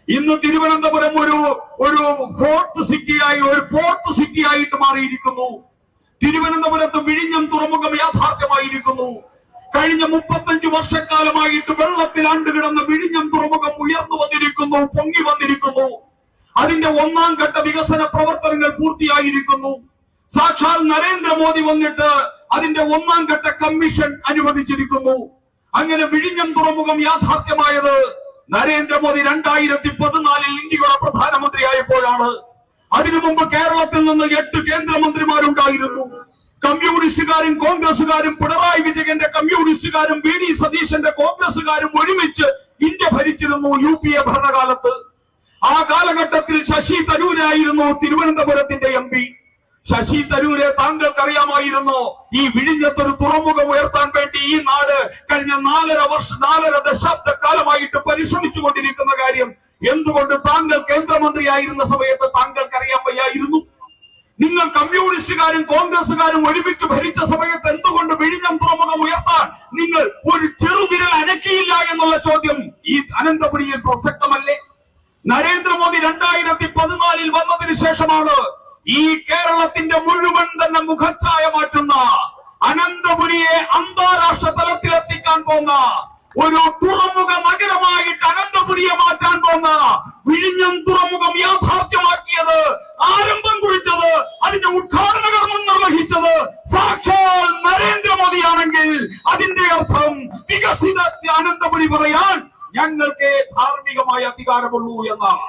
ഇന്ന് തിരുവനന്തപുരം ഒരു ഫോർട്ട് സിറ്റിയായി, ഒരു പോർട്ട് സിറ്റിയായിട്ട് മാറിയിരിക്കുന്നു. തിരുവനന്തപുരത്ത് വിഴിഞ്ഞം തുറമുഖം യാഥാർത്ഥ്യമായിരിക്കുന്നു. കഴിഞ്ഞ 35 വർഷക്കാലമായിട്ട് വെള്ളത്തിൽ ആണ്ടുകിടന്ന വിഴിഞ്ഞം തുറമുഖം ഉയർന്നു വന്നിരിക്കുന്നു, പൊങ്ങി വന്നിരിക്കുന്നു. അതിന്റെ 1ാം ഘട്ട വികസന പ്രവർത്തനങ്ങൾ പൂർത്തിയായിരിക്കുന്നു. സാക്ഷാൽ നരേന്ദ്രമോദി വന്നിട്ട് അതിന്റെ 1ാം ഘട്ട കമ്മീഷൻ അനുവദിച്ചിരിക്കുന്നു. അങ്ങനെ വിഴിഞ്ഞം തുറമുഖം യാഥാർത്ഥ്യമായത് നരേന്ദ്രമോദി 2014 ഇന്ത്യയുടെ പ്രധാനമന്ത്രിയായപ്പോഴാണ്. അതിനു മുമ്പ് കേരളത്തിൽ നിന്ന് 8 കേന്ദ്രമന്ത്രിമാരുണ്ടായിരുന്നു. കമ്മ്യൂണിസ്റ്റുകാരും കോൺഗ്രസുകാരും, പിണറായി വിജയന്റെ കമ്മ്യൂണിസ്റ്റുകാരും വി ഡി സതീശന്റെ കോൺഗ്രസുകാരും ഒരുമിച്ച് ഇന്ത്യ ഭരിച്ചിരുന്നു UPA ഭരണകാലത്ത്. ആ കാലഘട്ടത്തിൽ ശശി തരൂരായിരുന്നു തിരുവനന്തപുരത്തിന്റെ MP. ശശി തരൂരെ താങ്കൾക്കറിയാമായിരുന്നോ? ഈ വിഴിഞ്ഞത്തൊരു തുറമുഖം ഉയർത്താൻ വേണ്ടി ഈ നാട് കഴിഞ്ഞ 4 ദശാബ്ദ കാലമായിട്ട് പരിശ്രമിച്ചു കൊണ്ടിരിക്കുന്ന കാര്യം എന്തുകൊണ്ട് താങ്കൾ കേന്ദ്രമന്ത്രിയായിരുന്ന സമയത്ത് താങ്കൾക്കറിയാൻ വയ്യായിരുന്നു? നിങ്ങൾ കമ്മ്യൂണിസ്റ്റുകാരും കോൺഗ്രസുകാരും ഒരുമിച്ച് ഭരിച്ച സമയത്ത് എന്തുകൊണ്ട് വിഴിഞ്ഞം തുറമുഖം ഉയർത്താൻ നിങ്ങൾ ഒരു ചെറുവിരൽ അനക്കിയില്ല എന്നുള്ള ചോദ്യം ഈ അനന്തപുരിയിൽ പ്രസക്തമല്ലേ? നരേന്ദ്രമോദി 2014 വന്നതിന് ശേഷമാണ് ഈ കേരളത്തിന്റെ മുഴുവൻ തന്നെ മുഖച്ഛായ മാറ്റുന്ന, അനന്തപുരിയെ അന്താരാഷ്ട്ര തലത്തിലെത്തിക്കാൻ പോകുന്ന, ഒരു തുറമുഖ നഗരമായിട്ട് അനന്തപുരിയെ മാറ്റാൻ പോകുന്ന വിഴിഞ്ഞം തുറമുഖം യാഥാർത്ഥ്യമാക്കിയത്, ആരംഭം കുറിച്ചത്, അതിന്റെ ഉദ്ഘാടന കർമ്മം നിർവഹിച്ചത് സാക്ഷാൽ നരേന്ദ്രമോദിയാണെങ്കിൽ അതിന്റെ അർത്ഥം വികസിത അനന്തപുരി പറയാൻ ഞങ്ങൾക്ക് ധാർമ്മികമായ അധികാരമുള്ളൂ എന്നാണ്.